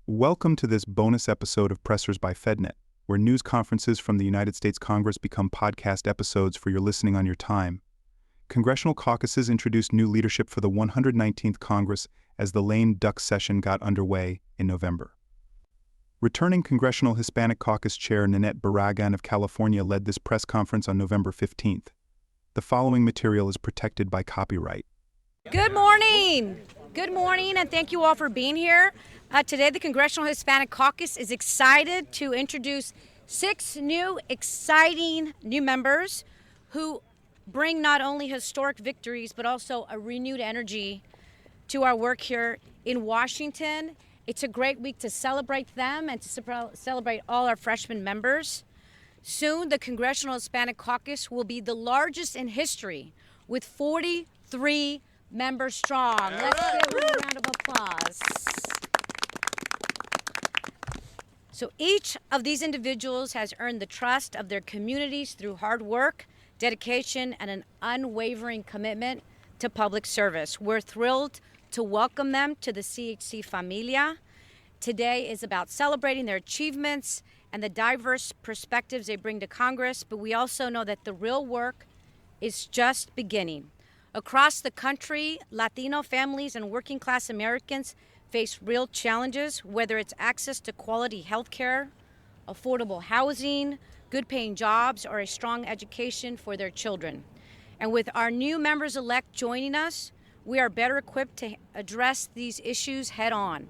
Welcome to this bonus episode of Pressers by FedNet, where news conferences from the United States Congress become podcast episodes for your listening on your time. Congressional caucuses introduced new leadership for the 119th Congress as the lame duck session got underway in November. Returning Congressional Hispanic Caucus Chair Nanette Barragan of California led this press conference on November 15th. The following material is protected by copyright. Good morning. Good morning, and thank you all for being here. Today, the Congressional Hispanic Caucus is excited to introduce 6 new, exciting new members who bring not only historic victories, but also a renewed energy to our work here in Washington. It's a great week to celebrate them and to celebrate all our freshman members. Soon, the Congressional Hispanic Caucus will be the largest in history, with 43 members strong. Let's give them a round of applause. So each of these individuals has earned the trust of their communities through hard work, dedication, and an unwavering commitment to public service. We're thrilled to welcome them to the CHC Familia. Today is about celebrating their achievements and the diverse perspectives they bring to Congress, but we also know that the real work is just beginning. Across the country, Latino families and working class Americans face real challenges, whether it's access to quality health care, affordable housing, good paying jobs, or a strong education for their children. And with our new members-elect joining us, we are better equipped to address these issues head on.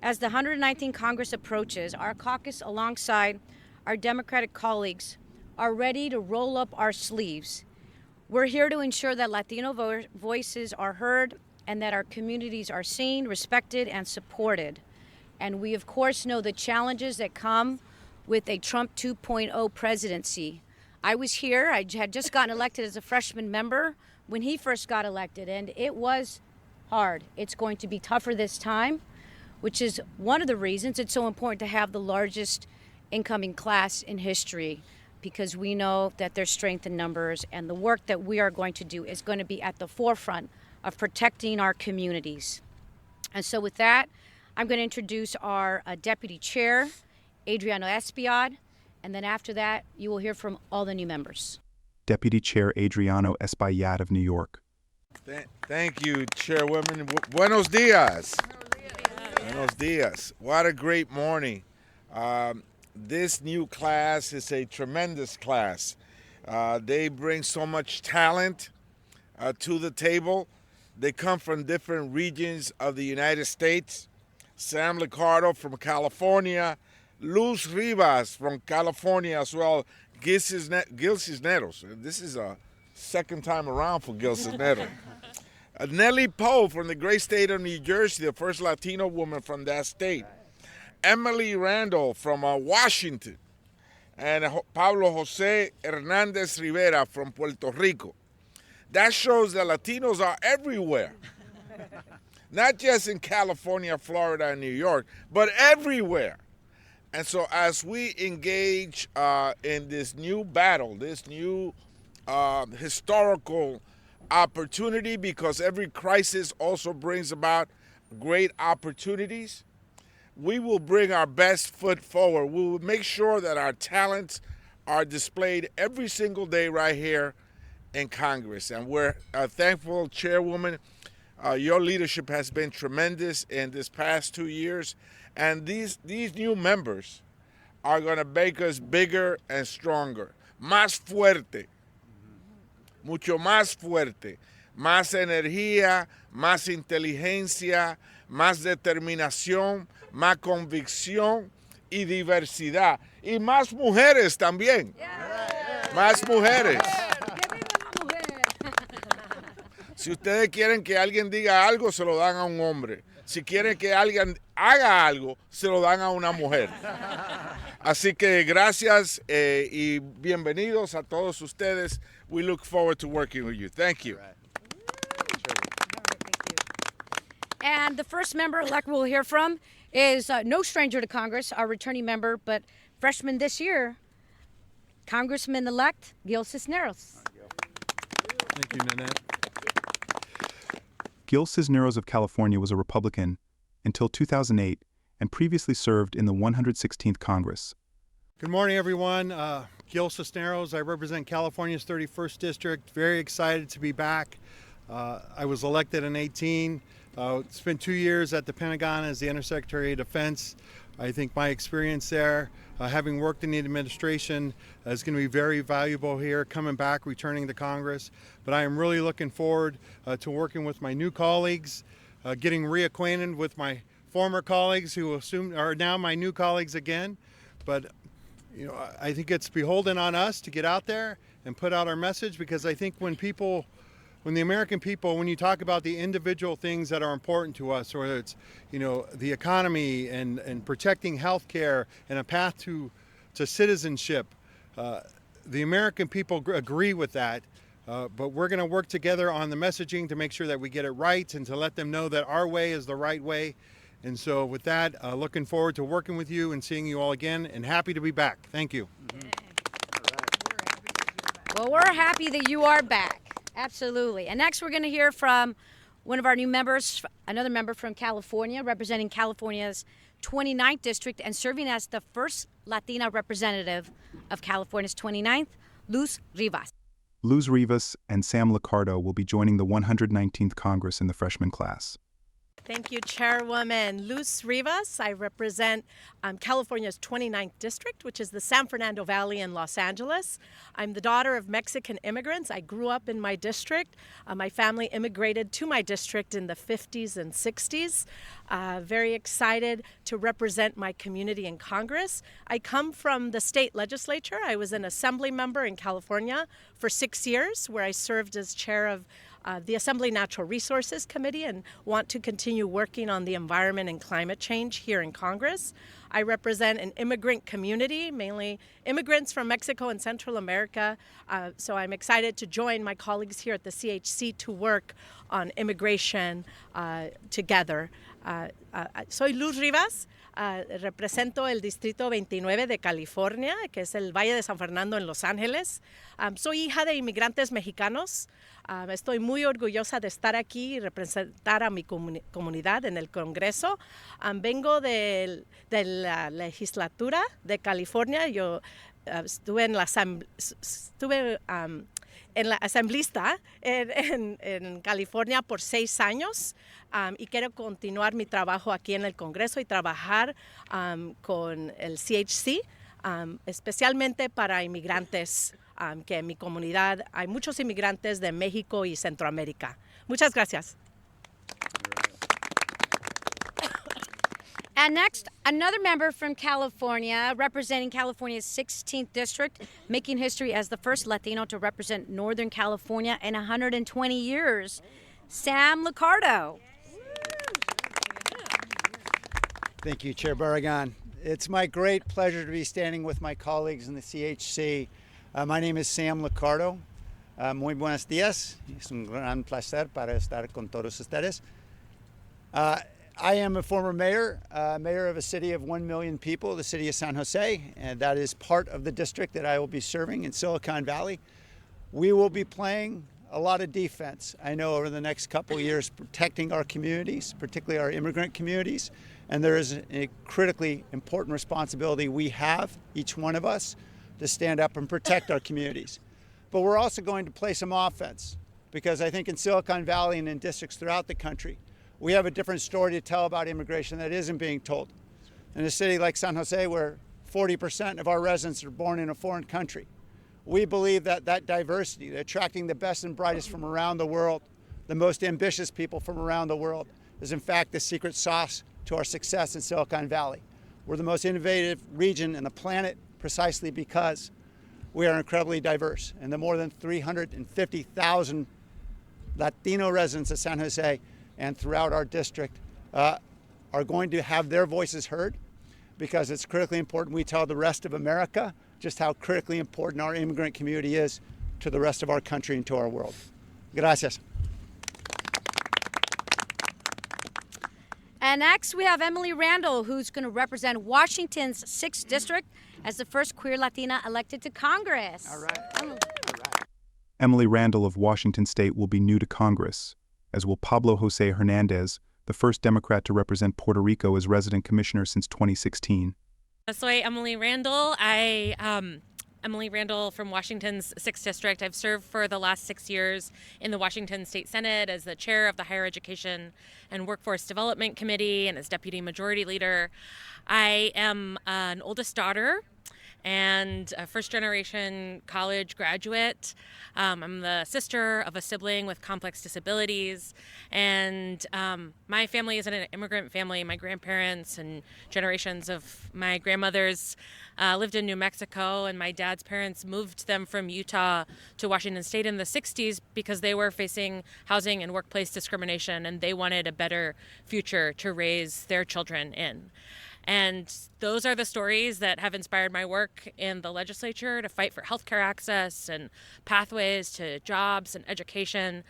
As the 119th Congress approaches, our caucus, alongside our Democratic colleagues, are ready to roll up our sleeves. We're here to ensure that Latino voices are heard and that our communities are seen, respected, and supported. And we, of course, know the challenges that come with a Trump 2.0 presidency. I was here. I had just gotten elected as a freshman member when he first got elected, and it was hard. It's going to be tougher this time, which is one of the reasons it's so important to have the largest incoming class in history, because we know that there's strength in numbers, and the work that we are going to do is going to be at the forefront of protecting our communities. And so with that, I'm going to introduce our Deputy Chair, Adriano Espaillat, and then after that, you will hear from all the new members. Deputy Chair Adriano Espaillat of New York. Thank you, Chairwoman. Buenos dias. Buenos dias. What a great morning. This new class is a tremendous class. They bring so much talent to the table. They come from different regions of the United States. Sam Liccardo from California, Luz Rivas from California as well, Gil Cisneros. This is a second time around for Gil Cisneros. Nellie Poe from the great state of New Jersey, the first Latino woman from that state. Emily Randall from Washington, and Pablo Jose Hernandez Rivera from Puerto Rico. That shows that Latinos are everywhere, not just in California, Florida, and New York, but everywhere. And so as we engage in this new battle, this new historical opportunity, because every crisis also brings about great opportunities, we will bring our best foot forward. We will make sure that our talents are displayed every single day right here in Congress. And we're thankful, Chairwoman. Your leadership has been tremendous in this past 2 years. And these new members are going to make us bigger and stronger. Más fuerte. Mucho más fuerte. Más energía, más inteligencia, más determinación, más convicción y diversidad. Y más mujeres también. Más mujeres. Si ustedes quieren que alguien diga algo, se lo dan a un hombre. Si quieren que alguien haga algo, se lo dan a una mujer. Así que gracias y bienvenidos a todos ustedes. We look forward to working with you. Thank you. And the first member-elect we'll hear from is no stranger to Congress, our returning member, but freshman this year, Congressman-elect Gil Cisneros. Thank you, Nanette. Gil Cisneros of California was a Republican until 2008 and previously served in the 116th Congress. Good morning, everyone. Gil Cisneros. I represent California's 31st District. Very excited to be back. I was elected in 18. Spent 2 years at the Pentagon as the Undersecretary of Defense. I think my experience there, having worked in the administration, is going to be very valuable here, coming back, returning to Congress. But I am really looking forward to working with my new colleagues, getting reacquainted with my former colleagues who are now my new colleagues again. But I think it's beholden on us to get out there and put out our message, because I think when the American people, when you talk about the individual things that are important to us, whether it's, the economy and protecting health care and a path to citizenship, the American people agree with that. But we're going to work together on the messaging to make sure that we get it right and to let them know that our way is the right way. And so with that, looking forward to working with you and seeing you all again, and happy to be back. Thank you. Well, we're happy that you are back. Absolutely. And next we're going to hear from one of our new members, another member from California, representing California's 29th District and serving as the first Latina representative of California's 29th, Luz Rivas. Luz Rivas and Sam Liccardo will be joining the 119th Congress in the freshman class. Thank you, Chairwoman. Luz Rivas. I represent California's 29th District, which is the San Fernando Valley in Los Angeles. I'm the daughter of Mexican immigrants. I grew up in my district. My family immigrated to my district in the 50s and 60s. Very excited to represent my community in Congress. I come from the state legislature. I was an assembly member in California for 6 years, where I served as chair of the Assembly Natural Resources Committee, and want to continue working on the environment and climate change here in Congress. I represent an immigrant community, mainly immigrants from Mexico and Central America. So I'm excited to join my colleagues here at the CHC to work on immigration together. Soy Luz Rivas. Represento el Distrito 29 de California, que es el Valle de San Fernando en Los Ángeles. Soy hija de inmigrantes mexicanos. Estoy muy orgullosa de estar aquí y representar a mi comunidad en el Congreso. Vengo de la legislatura de California. Yo estuve en la asamblista en California por 6 años. Y quiero continuar mi trabajo aquí en el Congreso y trabajar con el CHC, especialmente para inmigrantes, que en mi comunidad hay muchos inmigrantes de México y Centroamérica. Muchas gracias. And next, another member from California, representing California's 16th District, making history as the first Latino to represent Northern California in 120 years, Sam Liccardo. Thank you, Chair Barragan. It's my great pleasure to be standing with my colleagues in the CHC. My name is Sam Liccardo. Muy buenos días. Es un gran placer para estar con todos ustedes. I am a former mayor of a city of 1 million people, the city of San Jose, and that is part of the district that I will be serving in Silicon Valley. We will be playing a lot of defense, I know, over the next couple of years, protecting our communities, particularly our immigrant communities. And there is a critically important responsibility we have, each one of us, to stand up and protect our communities. But we're also going to play some offense, because I think in Silicon Valley and in districts throughout the country, we have a different story to tell about immigration that isn't being told. In a city like San Jose, where 40% of our residents are born in a foreign country, we believe that that diversity, attracting the best and brightest from around the world, the most ambitious people from around the world, is in fact the secret sauce to our success in Silicon Valley. We're the most innovative region on the planet precisely because we are incredibly diverse. And the more than 350,000 Latino residents of San Jose and throughout our district are going to have their voices heard, because it's critically important we tell the rest of America just how critically important our immigrant community is to the rest of our country and to our world. Gracias. And next, we have Emily Randall, who's going to represent Washington's 6th District as the first queer Latina elected to Congress. All right. Emily Randall of Washington State will be new to Congress, as will Pablo Jose Hernandez, the first Democrat to represent Puerto Rico as resident commissioner since 2016. Soy Emily Randall. Emily Randall from Washington's 6th District. I've served for the last 6 years in the Washington State Senate as the chair of the Higher Education and Workforce Development Committee and as Deputy Majority Leader. I am an oldest daughter and a first-generation college graduate. I'm the sister of a sibling with complex disabilities, and my family is an immigrant family. My grandparents and generations of my grandmothers lived in New Mexico, and my dad's parents moved them from Utah to Washington State in the 60s because they were facing housing and workplace discrimination, and they wanted a better future to raise their children in. And those are the stories that have inspired my work in the legislature to fight for healthcare access and pathways to jobs and education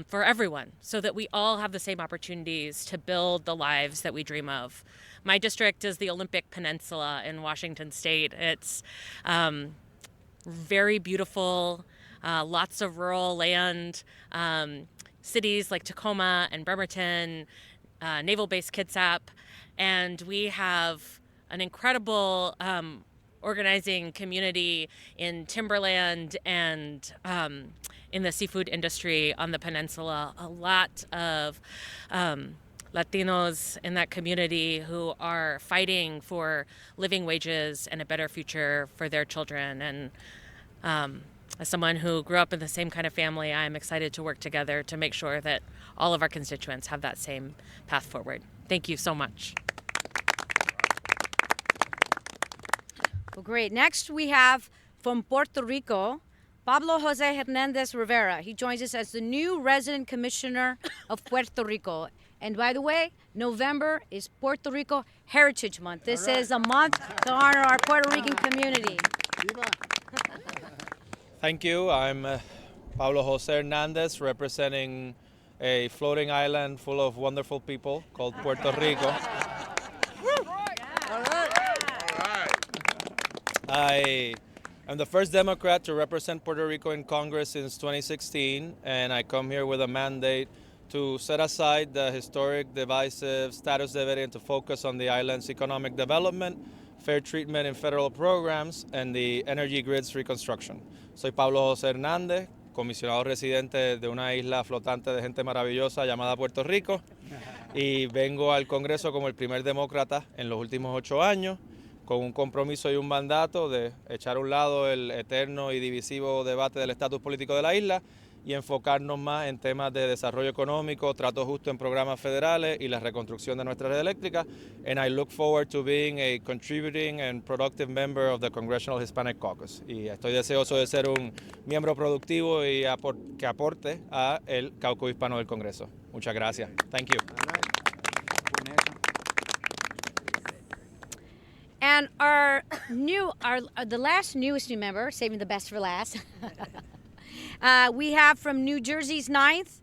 for everyone, so that we all have the same opportunities to build the lives that we dream of. My district is the Olympic Peninsula in Washington State. It's very beautiful, lots of rural land, cities like Tacoma and Bremerton, Naval Base Kitsap, and we have an incredible organizing community in timberland and in the seafood industry on the peninsula. A lot of Latinos in that community who are fighting for living wages and a better future for their children. And as someone who grew up in the same kind of family, I'm excited to work together to make sure that all of our constituents have that same path forward. Thank you so much. Well, great. Next, we have from Puerto Rico, Pablo Jose Hernandez Rivera. He joins us as the new resident commissioner of Puerto Rico. And by the way, November is Puerto Rico Heritage Month. This is a month to honor our Puerto Rican community. Thank you. I'm Pablo Jose Hernandez, representing a floating island full of wonderful people called Puerto Rico. I am the first Democrat to represent Puerto Rico in Congress since 2016, and I come here with a mandate to set aside the historic, divisive status dividend and to focus on the island's economic development, fair treatment in federal programs, and the energy grid's reconstruction. Soy Pablo José Hernández, comisionado residente de una isla flotante de gente maravillosa llamada Puerto Rico, y vengo al Congreso como el primer demócrata en los últimos 8 años, con un compromiso y un mandato de echar a un lado el eterno y divisivo debate del estatus político de la isla y enfocarnos más en temas de desarrollo económico, trato justo en programas federales y la reconstrucción de nuestra red eléctrica. And I look forward to being a contributing and productive member of the Congressional Hispanic Caucus. Y estoy deseoso de ser un miembro productivo y que aporte a el caucus hispano del Congreso. Muchas gracias. Thank you. And the last newest new member, saving the best for last, we have from New Jersey's 9th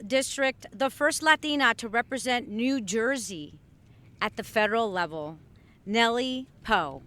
District, the first Latina to represent New Jersey at the federal level, Nellie Poe.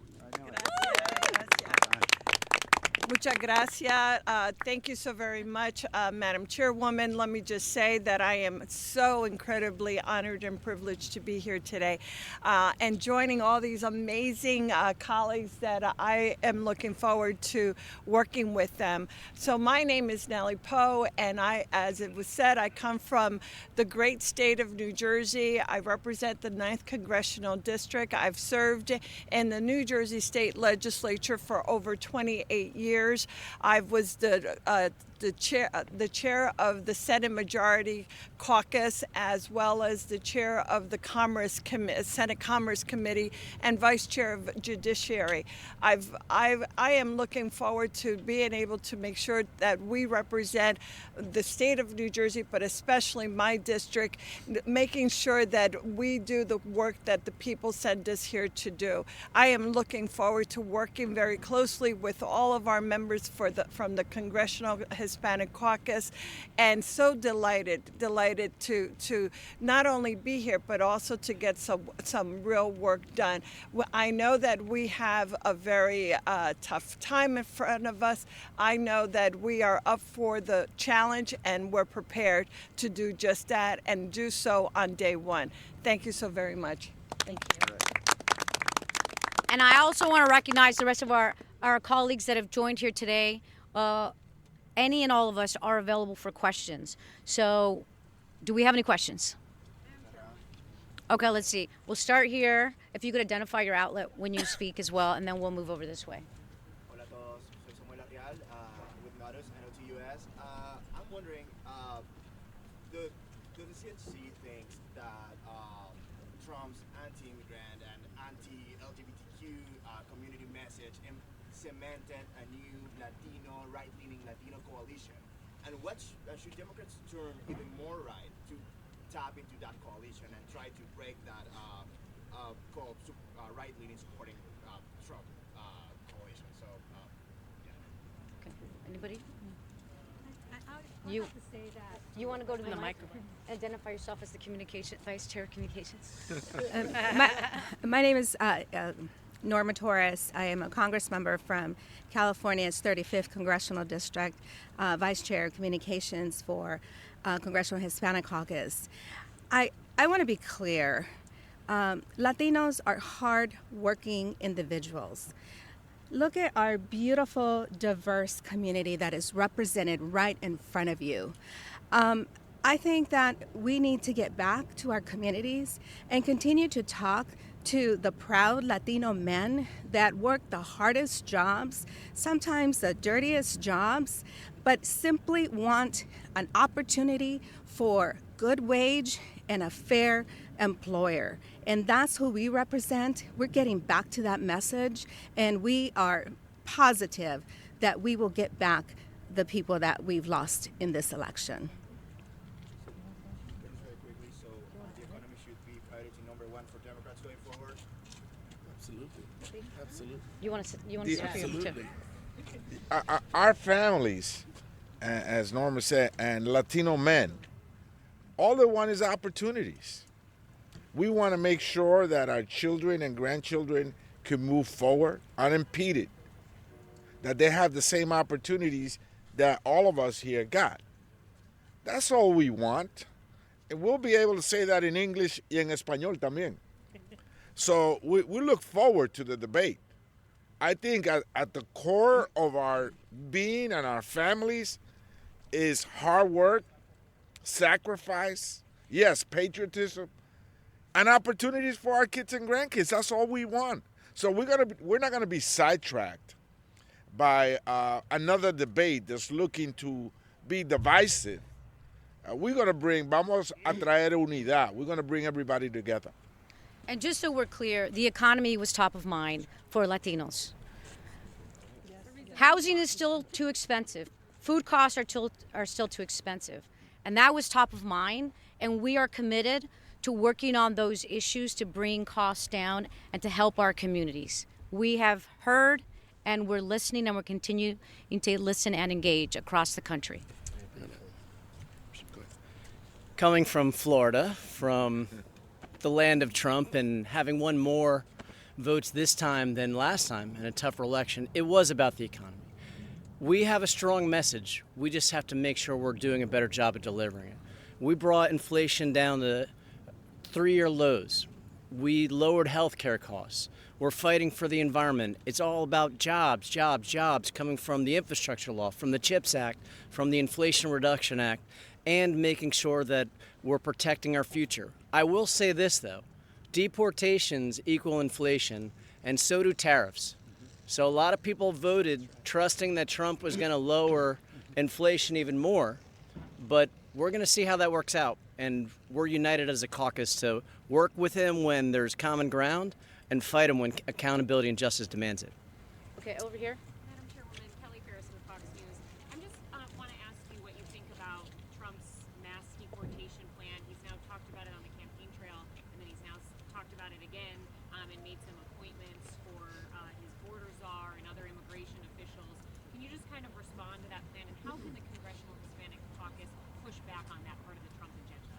Muchas gracias. Thank you so very much, Madam Chairwoman. Let me just say that I am so incredibly honored and privileged to be here today and joining all these amazing colleagues that I am looking forward to working with them. So my name is Nellie Poe, and as it was said, I come from the great state of New Jersey. I represent the 9th Congressional District. I've served in the New Jersey State Legislature for over 28 years. I was the chair of the Senate Majority Caucus, as well as the chair of the Senate Commerce Committee and vice chair of Judiciary. I am looking forward to being able to make sure that we represent the state of New Jersey, but especially my district, making sure that we do the work that the people send us here to do. I am looking forward to working very closely with all of our members from the Congressional Hispanic Hispanic Caucus, and so delighted to not only be here, but also to get some real work done. I know that we have a very tough time in front of us. I know that we are up for the challenge, and we're prepared to do just that and do so on day one. Thank you so very much. Thank you. And I also want to recognize the rest of our colleagues that have joined here today. Any and all of us are available for questions. So, do we have any questions? Okay, let's see. We'll start here. If you could identify your outlet when you speak as well, and then we'll move over this way. Hola a todos, soy Samuel Arrial with Notice NOTUS. I'm wondering, the CHC thinks that Trump's anti-immigrant and anti-LGBTQ community message cemented a new Latino, right-leaning Latino coalition. And what should Democrats turn even more right to tap into that coalition and try to break that right-leaning supporting Trump coalition? So, yeah. Okay. Anybody? You have to say that. You want to go to the microphone. Identify yourself as the Vice Chair of Communications. My name is Norma Torres. I am a Congress member from California's 35th Congressional District, Vice Chair of Communications for Congressional Hispanic Caucus. I want to be clear. Latinos are hard-working individuals. Look at our beautiful, diverse community that is represented right in front of you. I think that we need to get back to our communities and continue to talk to the proud Latino men that work the hardest jobs, sometimes the dirtiest jobs, but simply want an opportunity for good wage and a fair employer. And that's who we represent. We're getting back to that message, and we are positive that we will get back the people that we've lost in this election. Very quickly, so the economy should be priority number one for Democrats going forward? Absolutely. Absolutely. You want to say Absolutely. Our families, as Norma said, and Latino men, all they want is opportunities. We want to make sure that our children and grandchildren can move forward unimpeded, that they have the same opportunities that all of us here got. That's all we want. And we'll be able to say that in English y en español también. So we look forward to the debate. I think at the core of our being and our families is hard work, sacrifice, yes, patriotism, and opportunities for our kids and grandkids. That's all we want. So we're not gonna be sidetracked by another debate that's looking to be divisive. We're gonna vamos a traer unidad. We're gonna bring everybody together. And just so we're clear, the economy was top of mind for Latinos. Housing is still too expensive. Food costs are still too expensive. And that was top of mind, and we are committed to working on those issues to bring costs down and to help our communities. We have heard, and we're listening, and we're continuing to listen and engage across the country. Coming from Florida, from the land of Trump, and having won more votes this time than last time in a tougher election, it was about the economy. We have a strong message. We just have to make sure we're doing a better job of delivering it. We brought inflation down to 3-year lows. We lowered healthcare costs. We're fighting for the environment. It's all about jobs, jobs, jobs coming from the infrastructure law, from the CHIPS Act, from the Inflation Reduction Act, and making sure that we're protecting our future. I will say this, though. Deportations equal inflation, and so do tariffs. So a lot of people voted trusting that Trump was going to lower inflation even more, but we're going to see how that works out. And we're united as a caucus to work with him when there's common ground and fight him when accountability and justice demands it. Okay, over here. Madam Chairwoman, Kelly Ferris with Fox News. I just want to ask you what you think about Trump's mass deportation plan. He's now talked about it on the campaign trail, and then he's now talked about it again and made some appointments for his border czar and other immigration officials. Can you just kind of respond to that plan, and how can the Congressional back on that part of the Trump agenda?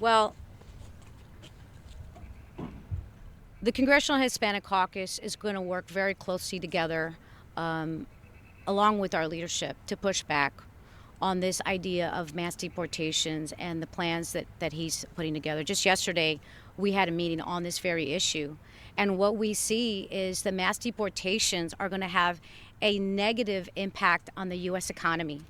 Well, the Congressional Hispanic Caucus is going to work very closely together, along with our leadership, to push back on this idea of mass deportations and the plans that he's putting together. Just yesterday, we had a meeting on this very issue. And what we see is the mass deportations are going to have a negative impact on the U.S. economy.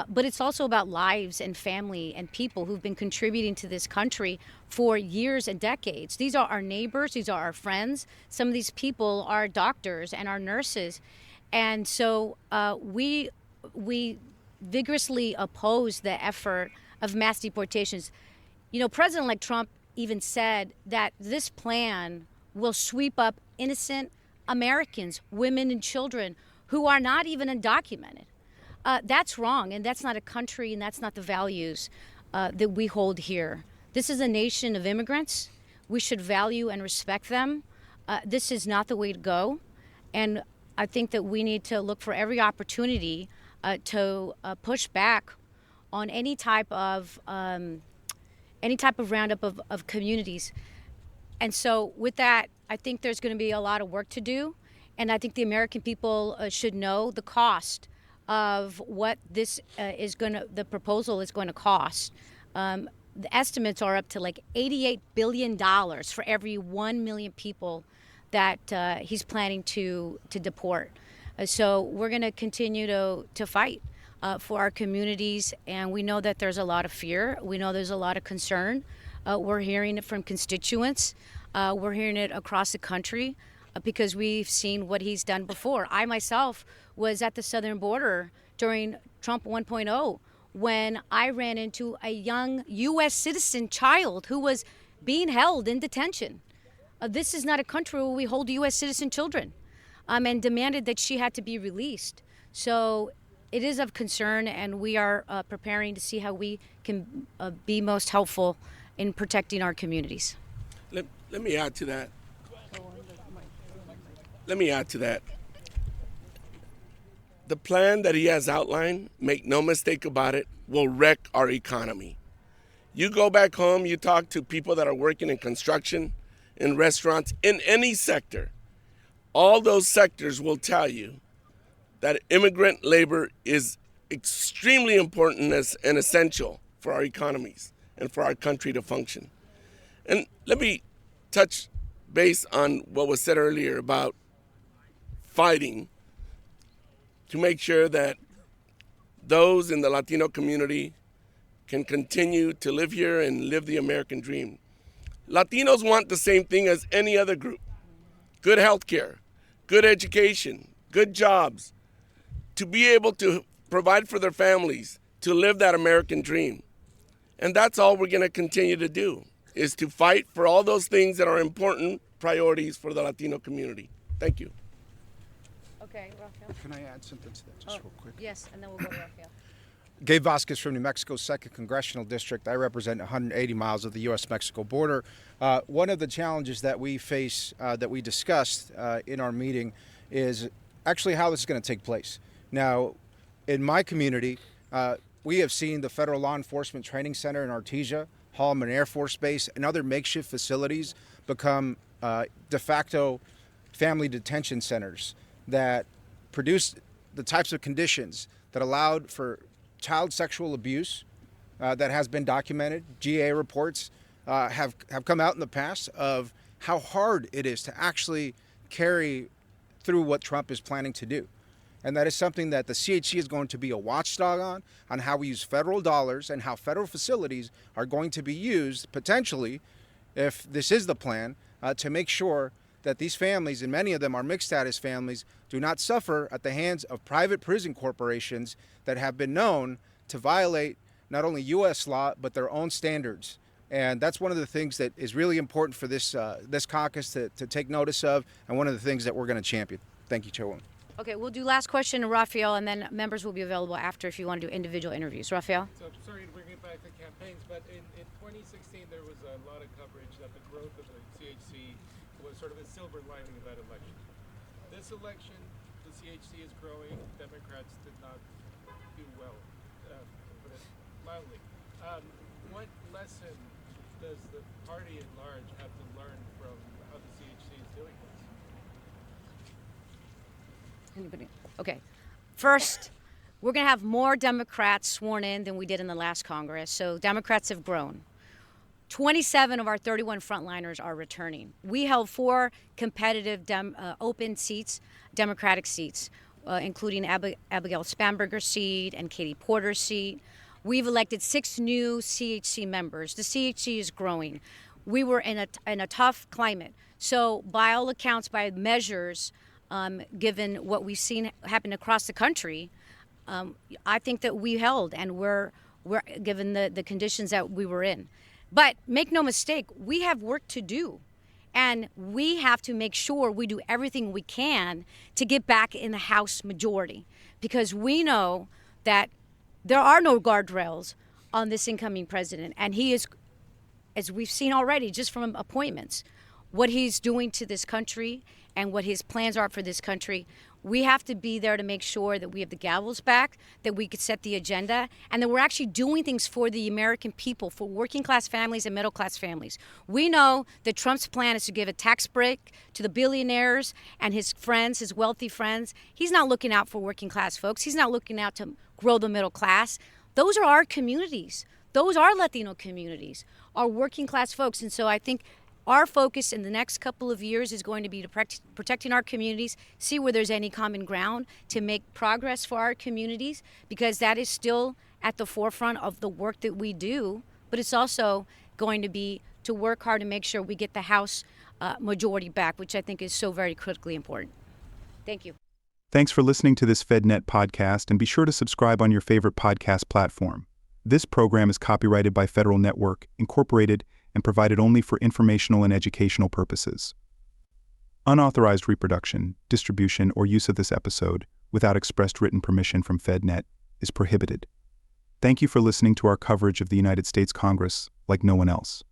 But it's also about lives and family and people who've been contributing to this country for years and decades. These are our neighbors. These are our friends. Some of these people are doctors and our nurses. And so we vigorously oppose the effort of mass deportations. You know, President-elect Trump even said that this plan will sweep up innocent Americans, women and children who are not even undocumented. That's wrong, and that's not a country, and that's not the values that we hold here. This is a nation of immigrants. We should value and respect them. This is not the way to go, and I think that we need to look for every opportunity to push back on any type of roundup of communities. And so with that, I think there's going to be a lot of work to do, and I think the American people should know the cost of what this the proposal is going to cost. The estimates are up to like $88 billion for every 1 million people that he's planning to deport. So we're going to continue to fight for our communities, and we know that there's a lot of fear. We know there's a lot of concern. We're hearing it from constituents. We're hearing it across the country because we've seen what he's done before. I myself was at the southern border during Trump 1.0 when I ran into a young U.S. citizen child who was being held in detention. This is not a country where we hold U.S. citizen children, and demanded that she had to be released. So it is of concern, and we are preparing to see how we can be most helpful in protecting our communities. Let me add to that. Let me add to that. The plan that he has outlined, make no mistake about it, will wreck our economy. You go back home, you talk to people that are working in construction, in restaurants, in any sector. All those sectors will tell you that immigrant labor is extremely important and essential for our economies and for our country to function. And let me touch base on what was said earlier about fighting to make sure that those in the Latino community can continue to live here and live the American dream. Latinos want the same thing as any other group: good health care, good education, good jobs, to be able to provide for their families, to live that American dream. And that's all we're going to continue to do, is to fight for all those things that are important priorities for the Latino community. Thank you. Okay, Rafael. Can I add something to that just real quick? Yes, and then we'll go to Rafael. Gabe Vasquez from New Mexico's 2nd Congressional District. I represent 180 miles of the U.S.-Mexico border. One of the challenges that we face, that we discussed in our meeting, is actually how this is going to take place. Now, in my community, we have seen the Federal Law Enforcement Training Center in Artesia, Holloman Air Force Base, and other makeshift facilities become de facto family detention centers that produce the types of conditions that allowed for child sexual abuse that has been documented. GA reports have come out in the past of how hard it is to actually carry through what Trump is planning to do. And that is something that the CHC is going to be a watchdog on how we use federal dollars and how federal facilities are going to be used, potentially, if this is the plan, to make sure that these families, and many of them are mixed status families, do not suffer at the hands of private prison corporations that have been known to violate not only U.S. law, but their own standards. And that's one of the things that is really important for this caucus to take notice of, and one of the things that we're going to champion. Thank you, Chairwoman. Okay, we'll do last question to Rafael, and then members will be available after if you want to do individual interviews. Rafael? So sorry to bring it back to campaigns, but in 2016 there was a lot of coverage that the growth of the CHC was sort of a silver lining of that election. This election, the CHC is growing. Democrats did not do well. put it mildly. What lesson does the party at large have to learn from how the CHC is doing this? Anybody? Okay. First, we're going to have more Democrats sworn in than we did in the last Congress. So Democrats have grown. 27 of our 31 frontliners are returning. We held 4 competitive open seats, Democratic seats, including Abigail Spanberger's seat and Katie Porter's seat. We've elected 6 new CHC members. The CHC is growing. We were in a tough climate. So by all accounts, by measures, given what we've seen happen across the country, I think that we held, and we're given the conditions that we were in. But make no mistake, we have work to do. And we have to make sure we do everything we can to get back in the House majority, because we know that there are no guardrails on this incoming president. And he is, as we've seen already, just from appointments, what he's doing to this country and what his plans are for this country. We have to be there to make sure that we have the gavels back, that we could set the agenda, and that we're actually doing things for the American people, for working class families and middle class families. We know that Trump's plan is to give a tax break to the billionaires and his friends, his wealthy friends. He's not looking out for working class folks. He's not looking out to grow the middle class. Those are our communities. Those are Latino communities, our working class folks. And so I think our focus in the next couple of years is going to be to protecting our communities, see where there's any common ground to make progress for our communities, because that is still at the forefront of the work that we do. But it's also going to be to work hard to make sure we get the House majority back, which I think is so very critically important. Thank you. Thanks for listening to this FedNet podcast, and be sure to subscribe on your favorite podcast platform. This program is copyrighted by Federal Network, Incorporated, and provided only for informational and educational purposes. Unauthorized reproduction, distribution, or use of this episode, without expressed written permission from FedNet, is prohibited. Thank you for listening to our coverage of the United States Congress like no one else.